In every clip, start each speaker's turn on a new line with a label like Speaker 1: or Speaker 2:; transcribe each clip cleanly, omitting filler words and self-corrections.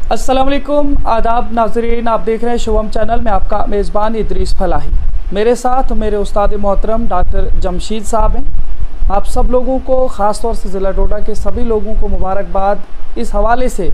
Speaker 1: अस्सलाम वालेकुम, आदाब नाज़रीन। आप देख रहे हैं शुभम चैनल में आपका मेज़बान इदरीस फलाही। मेरे साथ मेरे उस्ताद मोहतरम डॉक्टर जमशीद साहब हैं। आप सब लोगों को, ख़ास तौर से ज़िला डोडा के सभी लोगों को मुबारकबाद इस हवाले से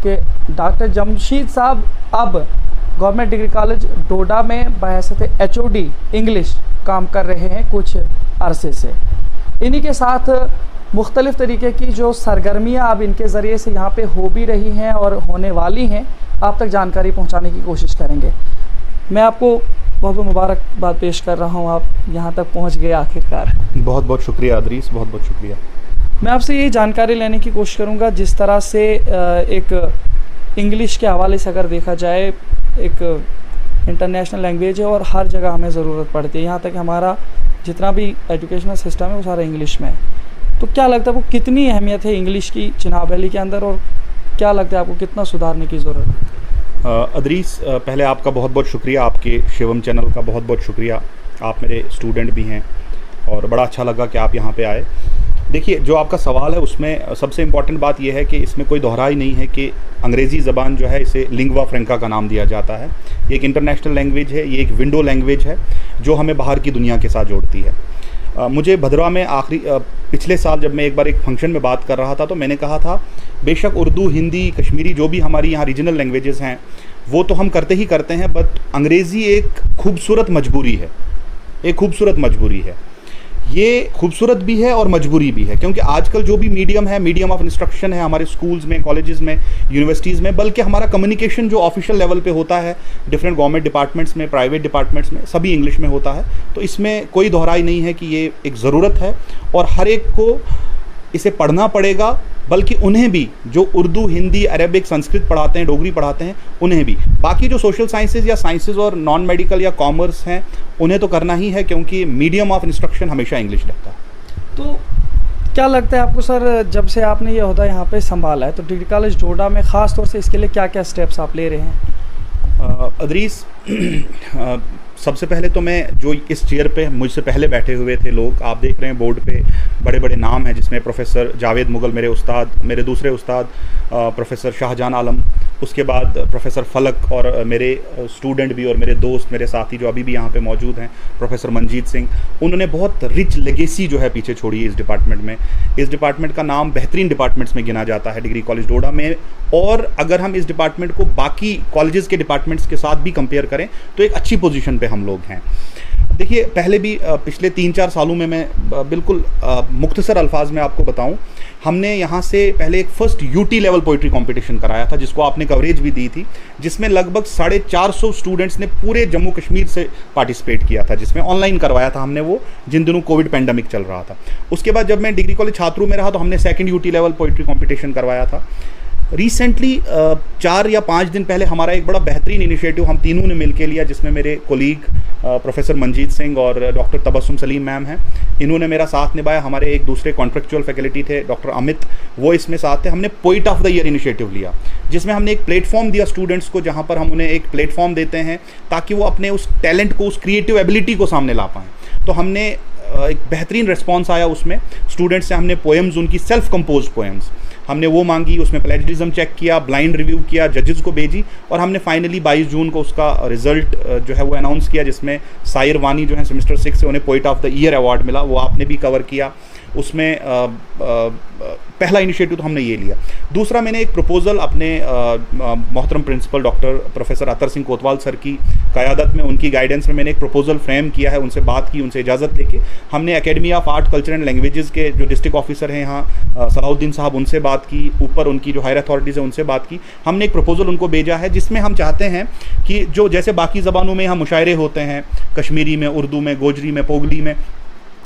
Speaker 1: कि डॉक्टर जमशीद साहब अब गवर्नमेंट डिग्री कॉलेज डोडा में बहैसियत HOD इंग्लिश काम कर रहे हैं कुछ अरसे से। इन्हीं के साथ मुख्तलिफ़ तरीके की जो सरगर्मियाँ अब इनके ज़रिए से यहाँ पे हो भी रही हैं और होने वाली हैं, आप तक जानकारी पहुँचाने की कोशिश करेंगे। मैं आपको बहुत बहुत मुबारकबाद पेश कर रहा हूँ, आप यहाँ तक पहुँच गए आखिरकार।
Speaker 2: बहुत बहुत शुक्रिया अदरीस, बहुत बहुत शुक्रिया।
Speaker 1: मैं आपसे ये जानकारी लेने की कोशिश करूँगा, जिस तरह से एक इंग्लिश के हवाले से अगर देखा जाए, एक इंटरनेशनल लैंग्वेज है और हर जगह हमें ज़रूरत पड़ती है। यहाँ तक हमारा जितना भी एजुकेशनल सिस्टम है वो सारा इंग्लिश में है। तो क्या लगता है आपको कितनी अहमियत है इंग्लिश की चिनाब वैली के अंदर, और क्या लगता है आपको कितना सुधारने की ज़रूरत है?
Speaker 2: अदरीस, पहले आपका बहुत बहुत शुक्रिया, आपके शिवम चैनल का बहुत बहुत शुक्रिया। आप मेरे स्टूडेंट भी हैं और बड़ा अच्छा लगा कि आप यहाँ पे आए। देखिए, जो आपका सवाल है उसमें सबसे इम्पॉर्टेंट बात यह है कि इसमें कोई दोहराई नहीं है कि अंग्रेज़ी ज़बान जो है इसे लिंगवा फ्रेंका का नाम दिया जाता है। ये एक इंटरनेशनल लैंग्वेज है, ये एक विंडो लैंग्वेज है जो हमें बाहर की दुनिया के साथ जोड़ती है। मुझे भद्रवा में पिछले साल जब मैं एक बार एक फंक्शन में बात कर रहा था तो मैंने कहा था, बेशक उर्दू, हिंदी, कश्मीरी जो भी हमारी यहाँ रीजनल लैंग्वेजेस हैं वो तो हम करते ही करते हैं, बट अंग्रेज़ी एक खूबसूरत मजबूरी है, एक खूबसूरत मजबूरी है। ये खूबसूरत भी है और मजबूरी भी है, क्योंकि आजकल जो भी मीडियम है, मीडियम ऑफ इंस्ट्रक्शन है हमारे स्कूल्स में, कॉलेजेस में, यूनिवर्सिटीज़ में, बल्कि हमारा कम्युनिकेशन जो ऑफिशियल लेवल पे होता है डिफरेंट गवर्नमेंट डिपार्टमेंट्स में, प्राइवेट डिपार्टमेंट्स में, सभी इंग्लिश में होता है। तो इसमें कोई दोहराई नहीं है कि ये एक ज़रूरत है और हर एक को इसे पढ़ना पड़ेगा, बल्कि उन्हें भी जो उर्दू, हिंदी, अरबिक, संस्कृत पढ़ाते हैं, डोगरी पढ़ाते हैं, उन्हें भी। बाकी जो सोशल साइंसेज या साइंसेज और नॉन मेडिकल या कॉमर्स हैं उन्हें तो करना ही है, क्योंकि मीडियम ऑफ इंस्ट्रक्शन हमेशा इंग्लिश रहता है।
Speaker 1: तो क्या लगता है आपको सर, जब से आपने ये ओहदा यहाँ पे संभाला है, तो डिग्री कॉलेज डोडा में ख़ास तौर से इसके लिए क्या क्या स्टेप्स आप ले रहे हैं?
Speaker 2: अदरीस, सबसे पहले तो मैं जो इस चेयर पे मुझसे पहले बैठे हुए थे लोग, आप देख रहे हैं बोर्ड पे बड़े बड़े नाम हैं, जिसमें प्रोफेसर जावेद मुगल मेरे उस्ताद, मेरे दूसरे उस्ताद प्रोफेसर शाहजहान आलम, उसके बाद प्रोफेसर फलक, और मेरे स्टूडेंट भी और मेरे दोस्त, मेरे साथी जो अभी भी यहाँ पे मौजूद हैं, प्रोफेसर मंजीत सिंह। उन्होंने बहुत रिच लेगेसी जो है पीछे छोड़ी है इस डिपार्टमेंट में। इस डिपार्टमेंट का नाम बेहतरीन डिपार्टमेंट्स में गिना जाता है डिग्री कॉलेज डोडा में, और अगर हम इस डिपार्टमेंट को बाकी कॉलेजेस के डिपार्टमेंट्स के साथ भी कंपेयर करें तो एक अच्छी पोजीशन पे हम लोग हैं। देखिए, पहले भी पिछले 3-4 सालों में मैं बिल्कुल मुख्तसर अल्फाज में आपको बताऊं, हमने यहाँ से पहले एक first UT level poetry competition कराया था, जिसको आपने कवरेज भी दी थी, जिसमें लगभग 450 स्टूडेंट्स ने पूरे जम्मू कश्मीर से पार्टिसिपेट किया था, जिसमें ऑनलाइन करवाया था हमने वो, जिन दिनों कोविड पेंडेमिक चल रहा था। उसके बाद जब मैं डिग्री कॉलेज छात्रों में रहा तो हमने second UT level poetry competition करवाया था। रिसेंटली 4 या 5 दिन पहले हमारा एक बड़ा बेहतरीन इनिशिएटिव हम तीनों ने मिलकर लिया, जिसमें मेरे कोलीग प्रोफेसर मंजीत सिंह और डॉक्टर तबस्सुम सलीम मैम हैं, इन्होंने मेरा साथ निभाया। हमारे एक दूसरे कॉन्ट्रेक्चुअल फैकल्टी थे डॉक्टर अमित, वो इसमें साथ थे। हमने poet of the year initiative लिया, जिसमें हमने एक प्लेटफॉर्म दिया स्टूडेंट्स को, जहाँ पर हम उन्हें एक प्लेटफॉर्म देते हैं ताकि वो अपने उस टैलेंट को, उस क्रिएटिव एबिलिटी को सामने ला पाएँ। तो हमने एक बेहतरीन रिस्पॉन्स आया उसमें। स्टूडेंट्स से हमने पोएम्स, उनकी सेल्फ कंपोज पोएम्स हमने वो मांगी, उसमें प्लेजरिज्म चेक किया, ब्लाइंड रिव्यू किया, जजेस को भेजी, और हमने फाइनली 22 जून को उसका रिजल्ट जो है वो अनाउंस किया, जिसमें साहिर वानी जो है सेमेस्टर 6 से, उन्हें poet of the year award मिला। वो आपने भी कवर किया। उसमें पहला इनिशिएटिव तो हमने ये लिया। दूसरा, मैंने एक प्रपोज़ल अपने मोहतरम principal doctor professor Atar Singh कोतवाल सर की क़यादत में, उनकी गाइडेंस में मैंने एक प्रपोज़ल फ्रेम किया है, उनसे बात की, उनसे इजाज़त लेके हमने academy of art, culture and languages के जो डिस्ट्रिक्ट ऑफिसर हैं यहाँ सलाउद्दीन साहब, उनसे बात की, ऊपर उनकी जो हायर अथॉरिटीज़ है उनसे बात की। हमने एक प्रपोज़ल उनको भेजा है, जिसमें हम चाहते हैं कि जो जैसे बाकी ज़बानों में यहाँ मुशायरे होते हैं, कश्मीरी में, उर्दू में, गोजरी में, पोगली में,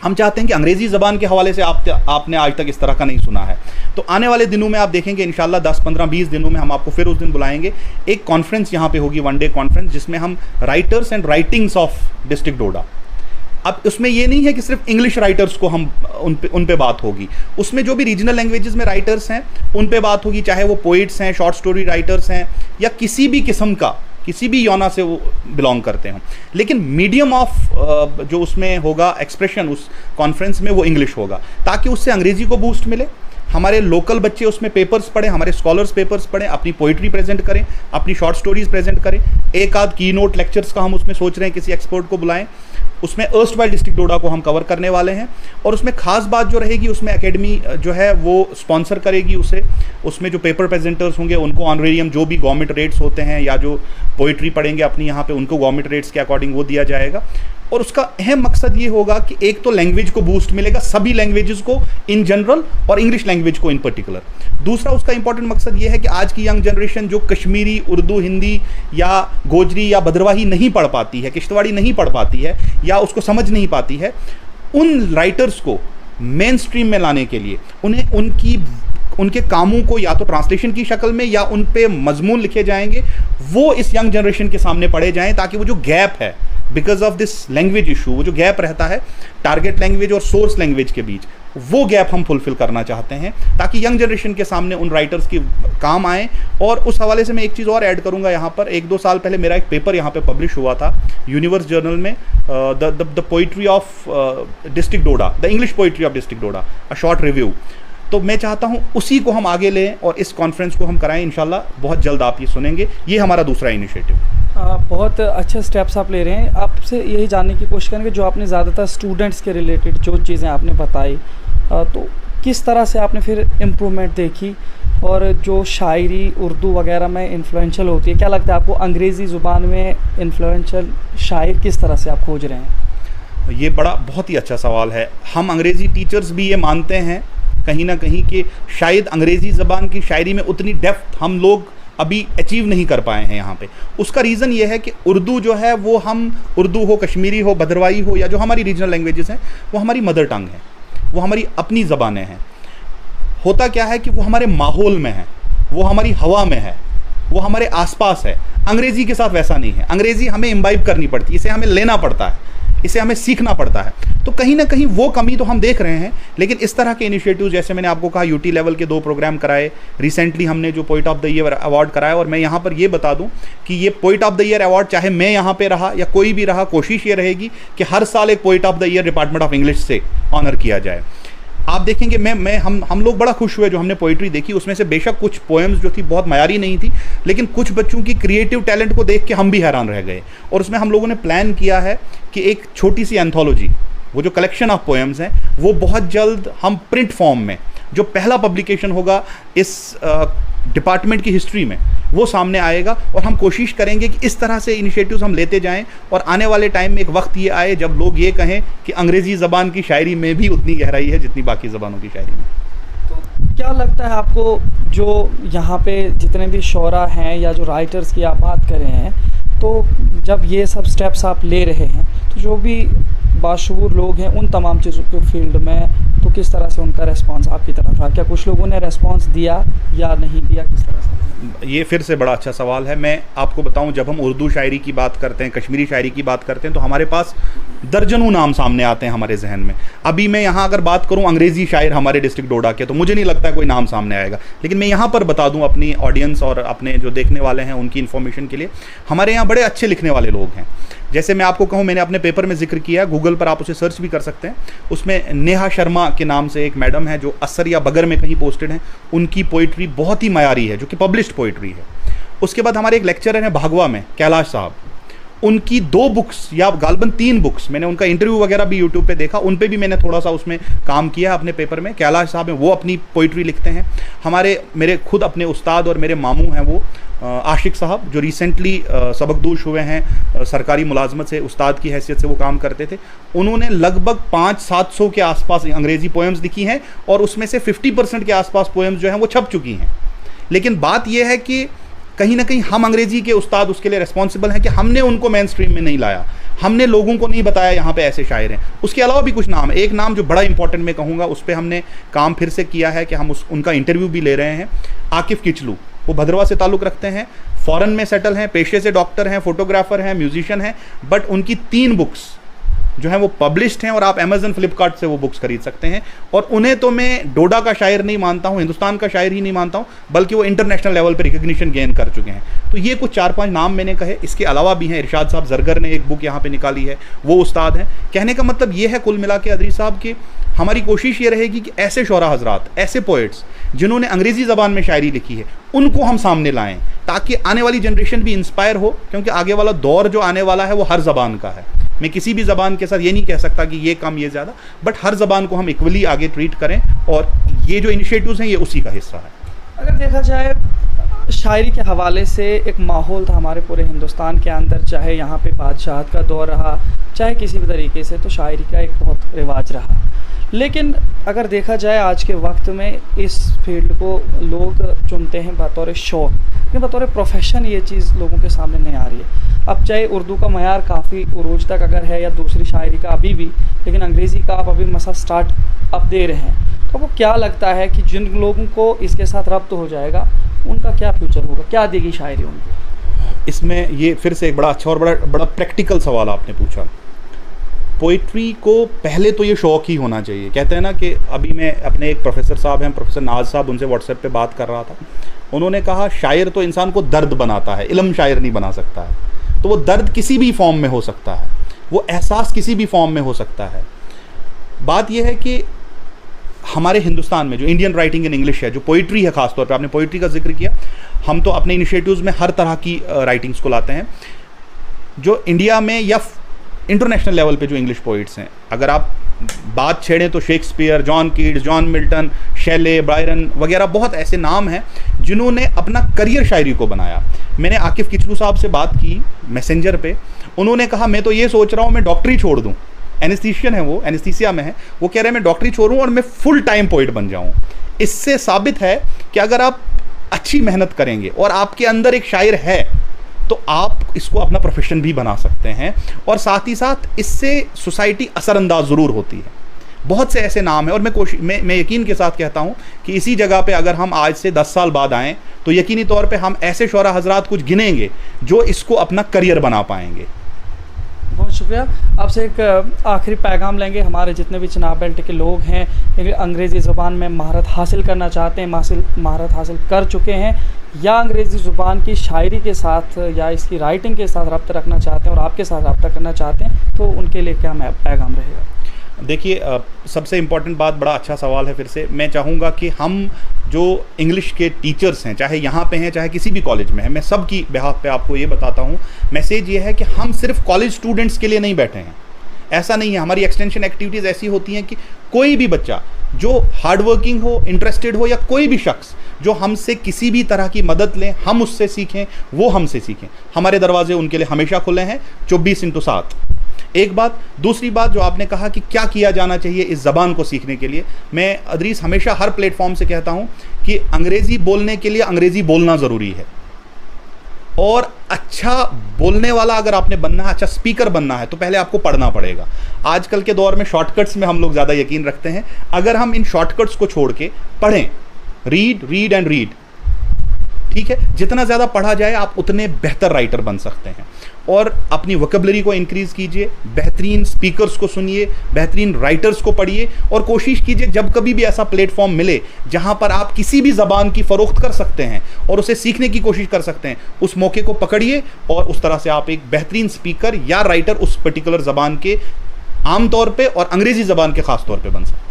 Speaker 2: हम चाहते हैं कि अंग्रेज़ी ज़बान के हवाले से आपने आज तक इस तरह का नहीं सुना है। तो आने वाले दिनों में आप देखेंगे इंशाल्लाह 10, 15, 20 दिनों में हम आपको फिर उस दिन बुलाएंगे। एक कॉन्फ्रेंस यहाँ पे होगी, 1 डे कॉन्फ्रेंस, जिसमें हम writers and writings of district Doda, अब उसमें ये नहीं है कि सिर्फ इंग्लिश राइटर्स को हम उन पे बात होगी, उसमें जो भी रीजनल लैंग्वेजेस में राइटर्स हैं उन पे बात होगी, चाहे वो पोइट्स हैं, शॉर्ट स्टोरी राइटर्स हैं, या किसी भी किस्म का, किसी भी योना से वो बिलोंग करते हों, लेकिन मीडियम ऑफ जो उसमें होगा एक्सप्रेशन उस कॉन्फ्रेंस में वो इंग्लिश होगा, ताकि उससे अंग्रेज़ी को बूस्ट मिले, हमारे लोकल बच्चे उसमें पेपर्स पढ़ें, हमारे स्कॉलर्स पेपर्स पढ़ें, अपनी पोइट्री प्रेजेंट करें, अपनी शॉर्ट स्टोरीज प्रेजेंट करें। एक आध की नोट लेक्चर्स का हम उसमें सोच रहे हैं, किसी एक्सपर्ट को बुलाएं। उसमें अर्स्टवाइल डिस्ट्रिक्ट डोडा को हम कवर करने वाले हैं, और उसमें खास बात जो रहेगी, उसमें एकेडमी जो है वो स्पॉन्सर करेगी उसे। उसमें जो पेपर प्रेजेंटर्स होंगे उनको ऑनरेरियम जो भी गवर्नमेंट रेट्स होते हैं, या जो पोइट्री पढ़ेंगे अपनी यहाँ पे उनको गवर्नमेंट रेट्स के अकॉर्डिंग वो दिया जाएगा। और उसका अहम मकसद ये होगा कि एक तो लैंग्वेज को बूस्ट मिलेगा, सभी लैंग्वेजेस को इन जनरल और इंग्लिश लैंग्वेज को इन पर्टिकुलर। दूसरा उसका इंपॉर्टेंट मकसद ये है कि आज की यंग जनरेशन जो कश्मीरी, उर्दू, हिंदी या गोजरी या भद्रवाही नहीं पढ़ पाती है, किश्तवाड़ी नहीं पढ़ पाती है, या उसको समझ नहीं पाती है, उन राइटर्स को मेन स्ट्रीम में लाने के लिए उन्हें उनके कामों को या तो ट्रांसलेशन की शक्ल में या उन पे मजमून लिखे जाएंगे, वो इस यंग जनरेशन के सामने पढ़े जाएं, ताकि वो जो गैप है because of this language issue, वो जो गैप रहता है टारगेट लैंग्वेज और सोर्स लैंग्वेज के बीच, वो गैप हम फुलफिल करना चाहते हैं, ताकि यंग जनरेशन के सामने उन राइटर्स की काम आए। और उस हवाले से मैं एक चीज़ और ऐड करूंगा यहाँ पर। 1-2 साल पहले मेरा एक पेपर यहाँ पे पब्लिश हुआ था यूनिवर्स जर्नल में, the poetry of district Doda, the English poetry of district Doda, a short review. तो मैं चाहता हूँ उसी को हम आगे लें और इस कॉन्फ्रेंस को हम कराएं। इंशाल्लाह बहुत जल्द आप ये सुनेंगे। ये हमारा दूसरा इनिशिएटिव।
Speaker 1: बहुत अच्छे स्टेप्स आप ले रहे हैं। आपसे यही जानने की कोशिश करेंगे, जो आपने ज़्यादातर स्टूडेंट्स के रिलेटेड जो चीज़ें आपने बताई, तो किस तरह से आपने फिर इम्प्रूवमेंट देखी, और जो शायरी उर्दू वगैरह में इन्फ्लुएंशियल होती है, क्या लगता है आपको अंग्रेज़ी ज़ुबान में इन्फ्लुएंशियल शायर किस तरह से आप खोज रहे हैं?
Speaker 2: ये बहुत ही अच्छा सवाल है। हम अंग्रेज़ी टीचर्स भी ये मानते हैं कहीं ना कहीं कि शायद अंग्रेज़ी ज़बान की शायरी में उतनी डेप्थ हम लोग अभी अचीव नहीं कर पाए हैं यहाँ पे। उसका रीज़न ये है कि उर्दू जो है वो हम, उर्दू हो, कश्मीरी हो, भद्रवाही हो, या जो हमारी रीजनल लैंग्वेजेस हैं, वो हमारी मदर टंग है, वो हमारी अपनी ज़बानें हैं। होता क्या है कि वो हमारे माहौल में है, वो हमारी हवा में है, वो हमारे आसपास है। अंग्रेज़ी के साथ वैसा नहीं है। अंग्रेज़ी हमें इम्बाइब करनी पड़ती है, इसे हमें लेना पड़ता है, इसे हमें सीखना पड़ता है। तो कहीं ना कहीं वो कमी तो हम देख रहे हैं। लेकिन इस तरह के इनिशिएटिव, जैसे मैंने आपको कहा, यूटी लेवल के 2 प्रोग्राम कराए, रिसेंटली हमने जो poet of the year award कराया। और मैं यहाँ पर ये बता दूँ कि ये poet of the year award, चाहे मैं यहाँ पे रहा या कोई भी रहा, कोशिश ये रहेगी कि हर साल एक poet of the year department of English से ऑनर किया जाए। आप देखेंगे हम लोग बड़ा खुश हुए जो हमने पोइट्री देखी। उसमें से बेशक कुछ पोएम्स जो थी बहुत मयारी नहीं थी, लेकिन कुछ बच्चों की क्रिएटिव टैलेंट को देख के हम भी हैरान रह गए। और उसमें हम लोगों ने प्लान किया है कि एक छोटी सी एंथोलॉजी, वो जो कलेक्शन ऑफ पोएम्स हैं, वो बहुत जल्द हम प्रिंट फॉर्म में, जो पहला पब्लिकेशन होगा इस डिपार्टमेंट की हिस्ट्री में, वो सामने आएगा। और हम कोशिश करेंगे कि इस तरह से इनिशिएटिव्स हम लेते जाएं, और आने वाले टाइम में एक वक्त ये आए जब लोग ये कहें कि अंग्रेज़ी ज़बान की शायरी में भी उतनी गहराई है जितनी बाकी ज़बानों की शायरी में।
Speaker 1: तो क्या लगता है आपको, जो यहाँ पे जितने भी शोरा हैं या जो राइटर्स की आप बात कर रहे हैं, तो जब ये सब स्टेप्स आप ले रहे हैं, तो जो भी बाशऊर लोग हैं उन तमाम चीज़ों के फील्ड में, तो किस तरह से उनका रेस्पॉन्स आपकी तरफ रहा? क्या कुछ लोगों ने रेस्पॉन्स दिया या नहीं दिया, किस तरह से?
Speaker 2: ये फिर से बड़ा अच्छा सवाल है। मैं आपको बताऊं, जब हम उर्दू शायरी की बात करते हैं, कश्मीरी शायरी की बात करते हैं, तो हमारे पास दर्जनों नाम सामने आते हैं हमारे जहन में। अभी मैं यहाँ अगर बात करूँ अंग्रेज़ी शायर हमारे डिस्ट्रिक्ट डोडा के, तो मुझे नहीं लगता कोई नाम सामने आएगा। लेकिन मैं यहाँ पर बता दूँ अपनी ऑडियंस और अपने जो देखने वाले हैं उनकी इन्फॉर्मेशन के लिए, हमारे यहाँ बड़े अच्छे लिखने वाले लोग हैं। जैसे मैं आपको कहूँ, मैंने अपने पेपर में जिक्र किया, गूगल पर आप उसे सर्च भी कर सकते हैं। उसमें नेहा शर्मा के नाम से एक मैडम है जो असर या बगर में कहीं पोस्टेड हैं। उनकी पोइट्री बहुत ही मयारी है, जो कि पब्लिश्ड पोइट्री है। उसके बाद हमारे एक लेक्चरर हैं भागवा में, कैलाश साहब। उनकी 2 बुक्स या गालबन 3 बुक्स, मैंने उनका इंटरव्यू वगैरह भी यूट्यूब पे देखा, उन पे भी मैंने थोड़ा सा उसमें काम किया अपने पेपर में। कैलाश साहब हैं, वो अपनी पोइट्री लिखते हैं। मेरे खुद अपने उस्ताद और मेरे मामू हैं वो आशिक साहब, जो रिसेंटली सबकदोश हुए हैं, सरकारी मुलाजमत से उस्ताद की हैसियत से वो काम करते थे। उन्होंने लगभग 500-700 के आसपास अंग्रेज़ी पोएम्स लिखी हैं, और उसमें से 50% के आसपास पोएम्स जो हैं वो छप चुकी हैं। लेकिन बात यह है कि कहीं ना कहीं हम अंग्रेज़ी के उस्ताद उसके लिए रिस्पॉन्सिबल हैं कि हमने उनको मेन स्ट्रीम में नहीं लाया, हमने लोगों को नहीं बताया यहाँ पे ऐसे शायर हैं। उसके अलावा भी कुछ नाम है। एक नाम जो बड़ा इंपॉर्टेंट मैं कहूँगा, उस पर हमने काम फिर से किया है कि हम उनका इंटरव्यू भी ले रहे हैं। आकिफ किचलू, वो भद्रवा से ताल्लुक़ रखते हैं, फ़ॉरेन में सेटल हैं, पेशे से डॉक्टर हैं, फोटोग्राफ़र हैं, म्यूजिशियन हैं, बट उनकी 3 बुक्स जो हैं वो पब्लिश्ड हैं, और आप अमेज़न, फ्लिपकार्ट से वो बुक्स खरीद सकते हैं। और उन्हें तो मैं डोडा का शायर नहीं मानता हूँ, हिंदुस्तान का शायर ही नहीं मानता हूँ, बल्कि वो इंटरनेशनल लेवल पर रिकग्निशन गेन कर चुके हैं। तो ये कुछ 4-5 नाम मैंने कहे। इसके अलावा भी हैं, इरशाद साहब जरगर ने एक बुक यहाँ पे निकाली है, वो उस्ताद हैं। कहने का मतलब ये है कुल मिला के अदरी साहब कि हमारी कोशिश ये रहेगी कि ऐसे शोरा हजरात, ऐसे पोइट्स जिन्होंने अंग्रेज़ी ज़बान में शायरी लिखी है, उनको हम सामने लाएं ताकि आने वाली जनरेशन भी इंस्पायर हो, क्योंकि आगे वाला दौर जो आने वाला है वो हर ज़बान का है। मैं किसी भी ज़बान के साथ ये नहीं कह सकता कि ये कम ये ज़्यादा, बट हर ज़बान को हम इक्वली आगे ट्रीट करें, और ये जो इनिशिएटिव्स हैं ये उसी का हिस्सा है।
Speaker 1: अगर देखा जाए शायरी के हवाले से एक माहौल था हमारे पूरे हिंदुस्तान के अंदर, चाहे यहाँ पे बादशाहत का दौर रहा, चाहे किसी भी तरीके से, तो शायरी का एक बहुत रिवाज रहा। लेकिन अगर देखा जाए आज के वक्त में इस फील्ड को लोग चुनते हैं बतौर शौक़, लेकिन बतौर प्रोफेशन ये चीज़ लोगों के सामने नहीं आ रही है। अब चाहे उर्दू का मयार काफ़ी उरूज तक अगर है, या दूसरी शायरी का अभी भी, लेकिन अंग्रेज़ी का आप अभी मसा स्टार्ट अप दे रहे हैं, तो वो क्या लगता है कि जिन लोगों को इसके साथ रब्त हो जाएगा उनका क्या फ्यूचर होगा, क्या देगी शायरी उनको?
Speaker 2: इसमें ये फिर से एक बड़ा अच्छा और बड़ा प्रैक्टिकल सवाल आपने पूछा। पोइट्री को पहले तो ये शौक़ ही होना चाहिए। कहते हैं ना कि अभी मैं अपने एक प्रोफेसर साहब हैं, प्रोफेसर नाज साहब, उनसे व्हाट्सएप पे बात कर रहा था। उन्होंने कहा शायर तो इंसान को दर्द बनाता है, इल्म शायर नहीं बना सकता है। तो वो दर्द किसी भी फॉर्म में हो सकता है, वो एहसास किसी भी फॉर्म में हो सकता है। बात यह है कि हमारे हिंदुस्तान में जो इंडियन राइटिंग इन इंग्लिश है, जो पोइट्री है, ख़ासतौर पे आपने पोइट्री का जिक्र किया, हम तो अपने इनिशिएटिव्स में हर तरह की राइटिंग्स को लाते हैं। जो इंडिया में या इंटरनेशनल लेवल पे जो इंग्लिश पोइट्स हैं, अगर आप बात छेड़ें तो Shakespeare, John Keats, John Milton, Shelley, Byron वगैरह बहुत ऐसे नाम हैं जिन्होंने अपना करियर शायरी को बनाया। मैंने आकिफ़ किचलू साहब से बात की मैसेंजर पे, उन्होंने कहा मैं तो ये सोच रहा हूँ मैं डॉक्टरी छोड़ दूँ। एनेस्थीशियन है वो, एनेस्थीसिया में है, वो कह रहे हैं मैं डॉक्टरी छोड़ूँ और मैं फुल टाइम पोइट बन जाऊँ। इससे साबित है कि अगर आप अच्छी मेहनत करेंगे और आपके अंदर एक शायर है तो आप इसको अपना प्रोफेशन भी बना सकते हैं, और साथ ही साथ इससे सोसाइटी असरअंदाज ज़रूर होती है। बहुत से ऐसे नाम हैं, और मैं यकीन के साथ कहता हूँ कि इसी जगह पे अगर हम आज से 10 साल बाद आएँ तो यकीनी तौर पे हम ऐसे शोरा हजरात कुछ गिनेंगे जो इसको अपना करियर बना पाएंगे।
Speaker 1: बहुत शुक्रिया। आपसे एक आखिरी पैगाम लेंगे, हमारे जितने भी चनाब बेल्ट के लोग हैं, अंग्रेज़ी ज़ुबान में महारत हासिल करना चाहते हैं, महारत हासिल कर चुके हैं, या अंग्रेज़ी ज़ुबान की शायरी के साथ या इसकी राइटिंग के साथ रब्ता रखना चाहते हैं और आपके साथ रब्ता करना चाहते हैं, तो उनके लिए क्या पैगाम रहेगा?
Speaker 2: देखिए, सबसे इम्पॉर्टेंट बात, बड़ा अच्छा सवाल है। फिर से मैं चाहूँगा कि हम जो इंग्लिश के टीचर्स हैं, चाहे यहाँ पे हैं चाहे किसी भी कॉलेज में हैं, मैं सब की बिहाफ पे आपको ये बताता हूँ, मैसेज ये है कि हम सिर्फ कॉलेज स्टूडेंट्स के लिए नहीं बैठे हैं। ऐसा नहीं है। हमारी एक्सटेंशन एक्टिविटीज़ ऐसी होती हैं कि कोई भी बच्चा जो हार्ड वर्किंग हो, इंटरेस्टेड हो, या कोई भी शख्स जो हमसे किसी भी तरह की मदद लें, हम उससे सीखें, वो हमसे सीखें, हमारे दरवाजे उनके लिए हमेशा खुले हैं 24/7। एक बात। दूसरी बात जो आपने कहा कि क्या किया जाना चाहिए इस ज़बान को सीखने के लिए, मैं अदरीस हमेशा हर प्लेटफॉर्म से कहता हूँ कि अंग्रेज़ी बोलने के लिए अंग्रेज़ी बोलना ज़रूरी है, और अच्छा बोलने वाला अगर आपने बनना है, अच्छा स्पीकर बनना है, तो पहले आपको पढ़ना पड़ेगा। आजकल के दौर में शॉर्टकट्स में हम लोग ज़्यादा यकीन रखते हैं। अगर हम इन शॉर्टकट्स को छोड़ के पढ़ें, रीड एंड रीड, ठीक है, जितना ज़्यादा पढ़ा जाए आप उतने बेहतर राइटर बन सकते हैं। और अपनी वोकैबुलरी को इंक्रीज़ कीजिए, बेहतरीन स्पीकर्स को सुनिए, बेहतरीन राइटर्स को पढ़िए, और कोशिश कीजिए जब कभी भी ऐसा प्लेटफॉर्म मिले जहां पर आप किसी भी ज़बान की फ़रोख्त कर सकते हैं और उसे सीखने की कोशिश कर सकते हैं, उस मौके को पकड़िए, और उस तरह से आप एक बेहतरीन स्पीकर या राइटर उस पर्टिकुलर ज़बान के आम तौर पर और अंग्रेज़ी ज़बान के ख़ास तौर पर बन सकते हैं।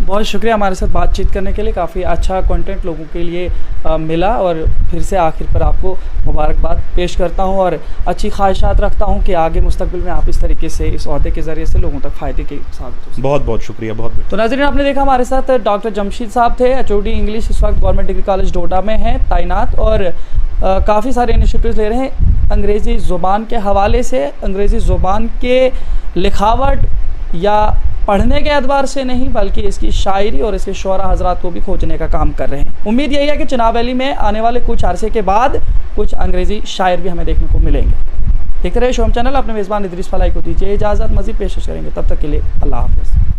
Speaker 1: बहुत शुक्रिया हमारे साथ बातचीत करने के लिए। काफ़ी अच्छा कंटेंट लोगों के लिए मिला, और फिर से आखिर पर आपको मुबारकबाद पेश करता हूं, और अच्छी ख्वाहिशात रखता हूं कि आगे मुस्तकबिल में आप इस तरीके से इस ओहदे के ज़रिए से लोगों तक फ़ायदे के साथ।
Speaker 2: बहुत बहुत शुक्रिया। बहुत
Speaker 1: तो नाज़रीन, आपने देखा हमारे साथ डॉक्टर जमशीद साहब थे, HOD इंग्लिश, इस वक्त गवर्नमेंट डिग्री कॉलेज डोडा में हैं तैनात, और काफ़ी सारे इनिशिएटिव्स ले रहे हैं अंग्रेज़ी ज़ुबान के हवाले से। अंग्रेज़ी ज़ुबान के लिखावट या पढ़ने के एतबार से नहीं, बल्कि इसकी शायरी और इसके शोरा हजरात को भी खोजने का काम कर रहे हैं। उम्मीद यही है कि चनाब वैली में आने वाले कुछ अरसे के बाद कुछ अंग्रेज़ी शायर भी हमें देखने को मिलेंगे। देखते रहे शोम चैनल। अपने मेज़बान इदरीस फलाही को दीजिए इजाज़त, मज़ीद पेशकश करेंगे, तब तक के लिए अल्लाह हाफ़िज़।